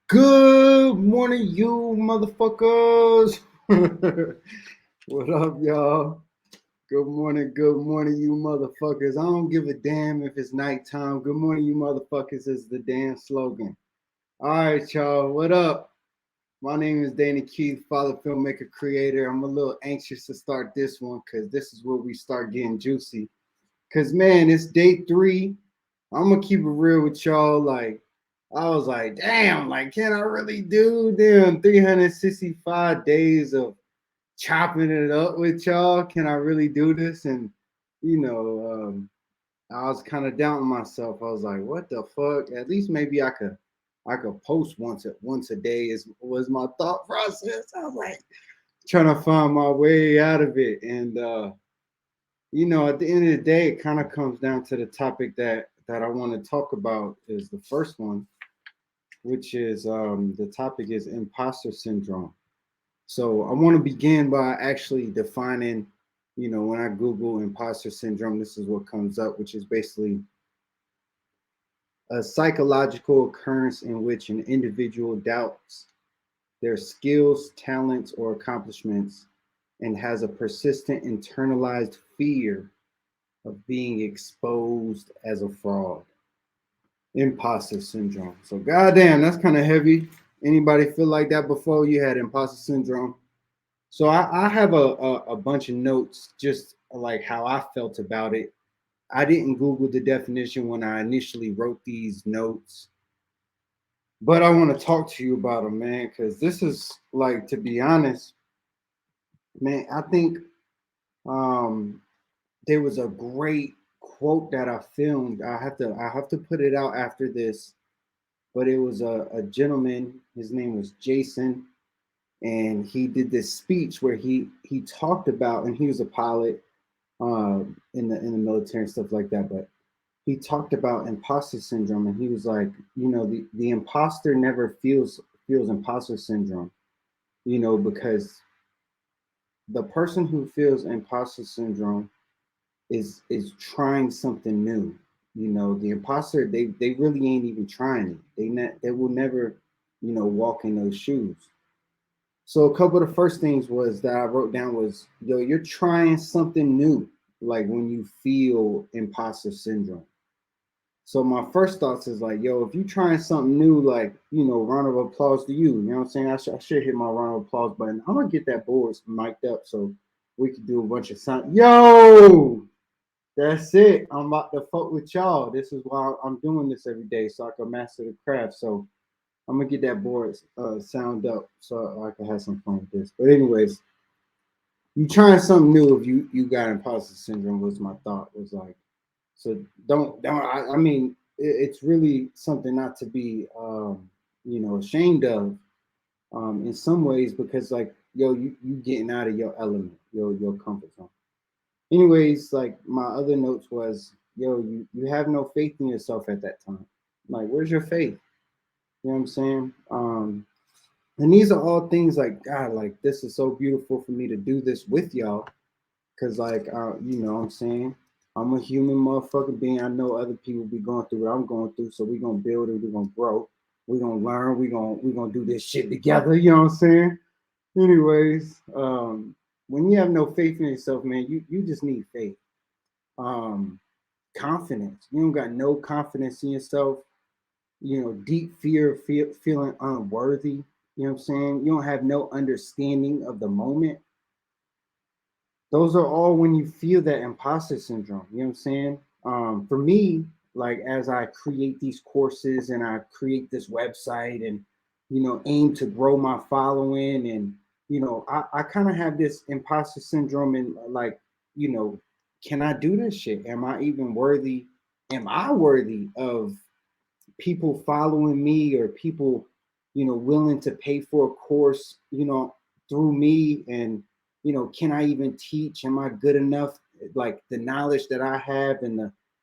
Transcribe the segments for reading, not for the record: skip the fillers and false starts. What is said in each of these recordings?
Good morning, you motherfuckers. What up, y'all? Good morning, you motherfuckers. I don't give a damn if it's nighttime. Good morning, you motherfuckers is the damn slogan. All right, y'all. What up? My name is Danny Keith, father, filmmaker, creator. I'm a little anxious to start this one because this is where we start getting juicy. Because, man, it's day 3. I'm going to keep it real with y'all. Like, I was like, damn, like, can I really do them 365 days of chopping it up with y'all? Can I really do this? And, you know, I was kind of doubting myself. I was like, what the fuck? At least maybe I could post once a day is was my thought process. I was like trying to find my way out of it. And at the end of the day, it kind of comes down to the topic that I want to talk about is the first one, which is the topic is imposter syndrome. So I want to begin by actually defining, when I Google imposter syndrome, this is what comes up, which is basically a psychological occurrence in which an individual doubts their skills, talents, or accomplishments and has a persistent internalized fear of being exposed as a fraud. Imposter syndrome. So goddamn, that's kind of heavy. Anybody feel like that before? You had imposter syndrome. So I have a bunch of notes just like how I felt about it. I didn't Google the definition when I initially wrote these notes, but I want to talk to you about them, man, because this is like, to be honest, man, I think um, there was a great quote that I filmed. I have to put it out after this, but it was a gentleman. His name was Jason, and he did this speech where he talked about, and he was a pilot in the military and stuff like that. But he talked about imposter syndrome, and he was like, the imposter never feels imposter syndrome, because the person who feels imposter syndrome is trying something new. The imposter, they really ain't even trying it. They will never, walk in those shoes. So a couple of the first things was that I wrote down was, yo, you're trying something new, like when you feel imposter syndrome. So my first thoughts is like, yo, if you trying something new, like, round of applause to you. You know what I'm saying? I should hit my round of applause button. I'm gonna get that board mic'd up so we can do a bunch of sound. Yo, that's it. I'm about to fuck with y'all. This is why I'm doing this every day so I can master the craft. So I'm gonna get that board sound up so I can have some fun with this. But anyways, you trying something new if you got imposter syndrome was my thought. Was like, so don't. I mean, it's really something not to be ashamed of in some ways, because like, yo, you getting out of your element, your comfort zone. Anyways, like my other notes was, yo, you have no faith in yourself at that time. Like, where's your faith? You know what I'm saying? And these are all things like, God, like this is so beautiful for me to do this with y'all. Cause like, what I'm saying, I'm a human motherfucker being. I know other people be going through what I'm going through. So we gonna build it, we gonna grow, we gonna learn, we gonna do this shit together, you know what I'm saying? Anyways, when you have no faith in yourself, man, you just need faith. Um, Confidence. You don't got no confidence in yourself, deep fear of feeling unworthy. You know what I'm saying? You don't have no understanding of the moment. Those are all when you feel that imposter syndrome. You know what I'm saying? For me, like as I create these courses and I create this website and, aim to grow my following, and, I kind of have this imposter syndrome and like, you know, can I do this shit? Am I even worthy? Am I worthy of people following me, or people, willing to pay for a course, through me? And, can I even teach? Am I good enough? Like the knowledge that I have and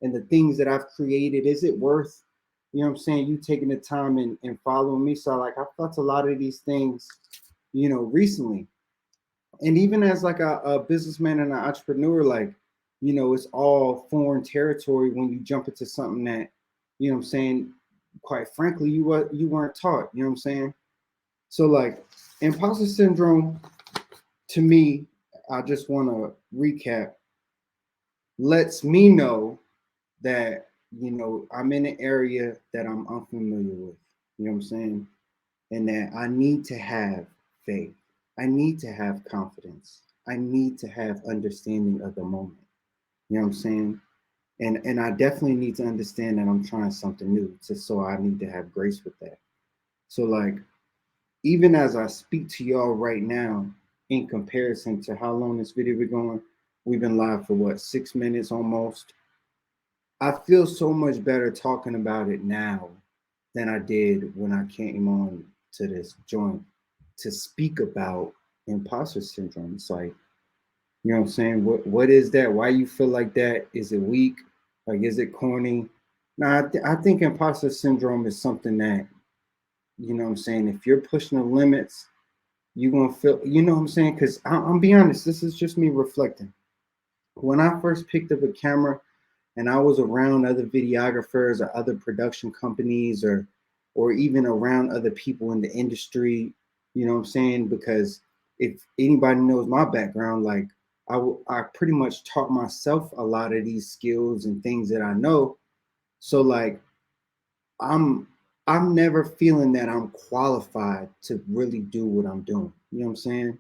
the things that I've created, is it worth, what I'm saying, you taking the time and following me? So like I felt a lot of these things, recently. And even as like a businessman and an entrepreneur, like, it's all foreign territory when you jump into something that, what I'm saying, quite frankly, you weren't taught. You know what I'm saying? So like imposter syndrome, to me, I just want to recap, lets me know that, I'm in an area that I'm unfamiliar with. You know what I'm saying? And that I need to have faith. I need to have confidence. I need to have understanding of the moment. You know what I'm saying? And I definitely need to understand that I'm trying something new. So I need to have grace with that. So like even as I speak to y'all right now, in comparison to how long this video been going, we've been live for what, 6 minutes almost. I feel so much better talking about it now than I did when I came on to this joint to speak about imposter syndrome. It's like, you know what I'm saying? What is that? Why you feel like that? Is it weak? Like, is it corny? No, I think imposter syndrome is something that, you know what I'm saying? If you're pushing the limits, you're going to feel, you know what I'm saying? Because I'm be honest, this is just me reflecting. When I first picked up a camera and I was around other videographers or other production companies or even around other people in the industry, you know what I'm saying? Because if anybody knows my background, like I pretty much taught myself a lot of these skills and things that I know. So like I'm I'm never feeling that I'm qualified to really do what I'm doing. You know what I'm saying?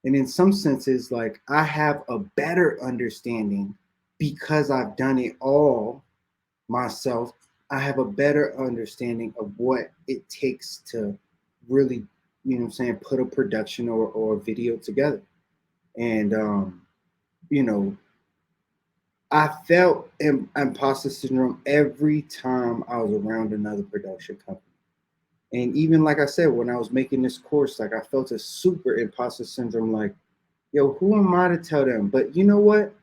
And in some senses, like I have a better understanding because I've done it all myself. I have a better understanding of what it takes to really, you know what I'm saying, put a production or a video together. And you know, I felt imposter syndrome every time I was around another production company. And even like I said, when I was making this course, like I felt a super imposter syndrome, like, yo, who am I to tell them? But you know what?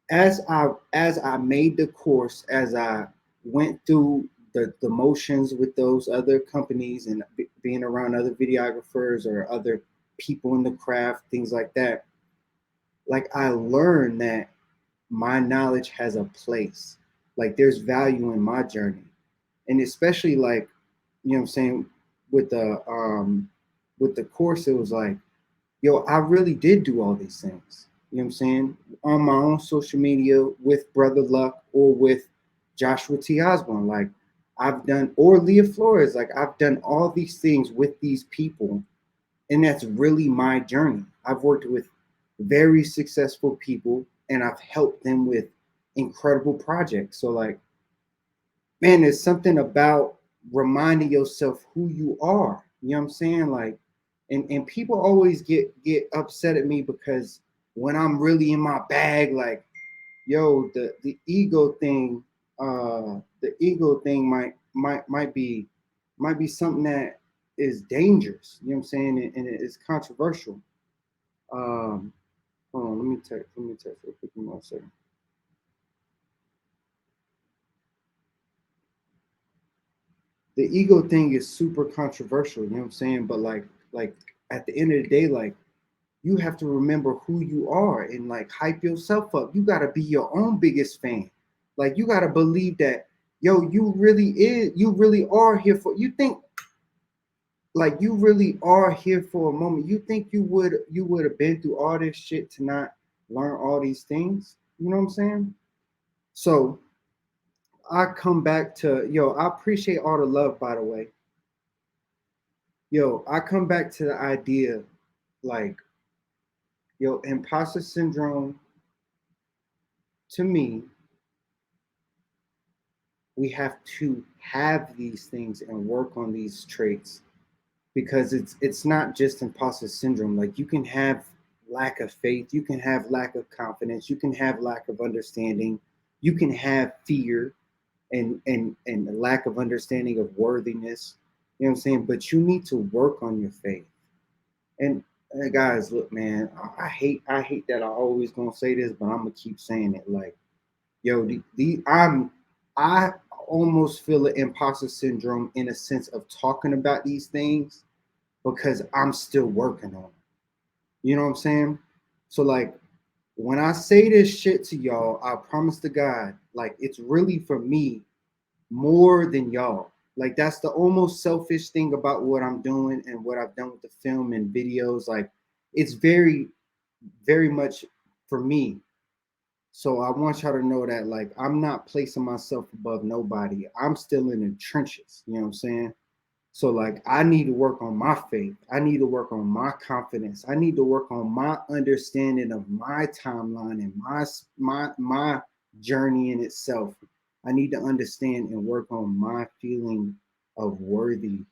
As I made the course, as I went through the motions with those other companies and being around other videographers or other people in the craft, things like that, like I learned that my knowledge has a place. Like there's value in my journey. And especially like, you know what I'm saying, with the course, it was like, yo, I really did do all these things. You know what I'm saying? On my own social media with Brother Luck or with Joshua T. Osborne. Like I've done, or Leah Flores, like I've done all these things with these people. And that's really my journey. I've worked with very successful people and I've helped them with incredible projects. So like, man, there's something about reminding yourself who you are. You know what I'm saying? Like, and people always get upset at me because when I'm really in my bag, like, yo, the ego thing, the ego thing might be something that is dangerous. You know what I'm saying? And it's controversial. Um, hold on, let me text real quick. Give me 1 second. The ego thing is super controversial, you know what I'm saying? But like at the end of the day, like you have to remember who you are and like hype yourself up. You gotta be your own biggest fan. Like you gotta believe that, yo, you really are here for, you think like you really are here for a moment. You think you would have been through all this shit to not learn all these things? You know what I'm saying? So I come back to, yo, I appreciate all the love, by the way. Yo, I come back to the idea, like, yo, imposter syndrome, to me, we have to have these things and work on these traits because it's not just imposter syndrome. Like you can have lack of faith, you can have lack of confidence, you can have lack of understanding, you can have fear and a lack of understanding of worthiness. You know what I'm saying? But you need to work on your faith. And guys, look, man, I hate that I always gonna say this, but I'm gonna keep saying it. Like, yo, I almost feel an imposter syndrome in a sense of talking about these things because I'm still working on it. You know what I'm saying? So like when I say this shit to y'all, I promise to God, like it's really for me more than y'all. Like that's the almost selfish thing about what I'm doing and what I've done with the film and videos. Like it's very, very much for me. So I want y'all to know that like I'm not placing myself above nobody. I'm still in the trenches. You know what I'm saying? So like I need to work on my faith. I need to work on my confidence. I need to work on my understanding of my timeline and my journey in itself. I need to understand and work on my feeling of worthy,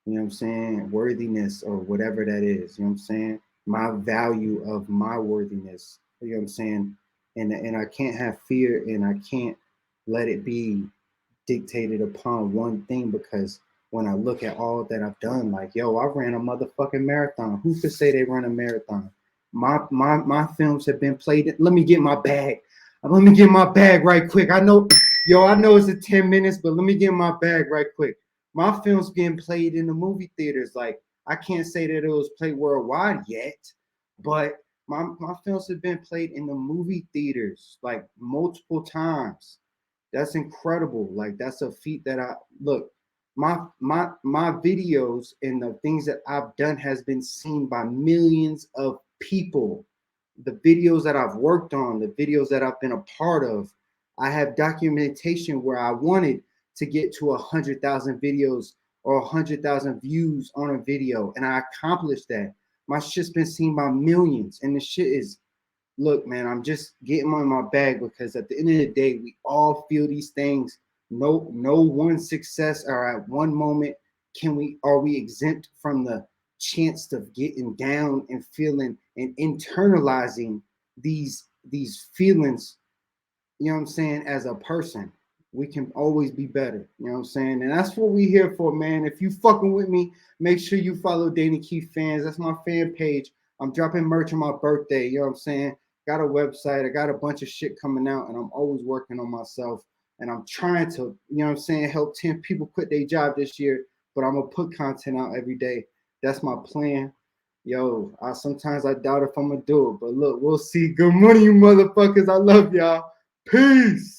you know what I'm saying? Worthiness or whatever that is, you know what I'm saying? My value of my worthiness, you know what I'm saying? And I can't have fear and I can't let it be dictated upon one thing because when I look at all that I've done, like, yo, I ran a motherfucking marathon. Who could say they run a marathon? My films have been played. Let me get my bag. Let me get my bag right quick. I know, yo, I know it's a 10 minutes, but let me get my bag right quick. My film's getting played in the movie theaters. Like, I can't say that it was played worldwide yet, but my films have been played in the movie theaters like multiple times. That's incredible. Like that's a feat that I look. My videos and the things that I've done has been seen by millions of people. The videos that I've worked on, the videos that I've been a part of, I have documentation where I wanted to get to 100,000 videos or 100,000 views on a video, and I accomplished that. My shit's been seen by millions, and the shit is look, man, I'm just getting on my bag because at the end of the day, we all feel these things. No one success or at one moment are we exempt from the chance of getting down and feeling and internalizing these feelings, you know what I'm saying, as a person. We can always be better, you know what I'm saying? And that's what we here for, man. If you fucking with me, make sure you follow Danny Keith Fans. That's my fan page. I'm dropping merch on my birthday, you know what I'm saying? Got a website, I got a bunch of shit coming out, and I'm always working on myself. And I'm trying to, you know what I'm saying, help 10 people quit their job this year, but I'm gonna put content out every day. That's my plan. Yo, sometimes I doubt if I'm gonna do it, but look, we'll see. Good morning, you motherfuckers. I love y'all. Peace.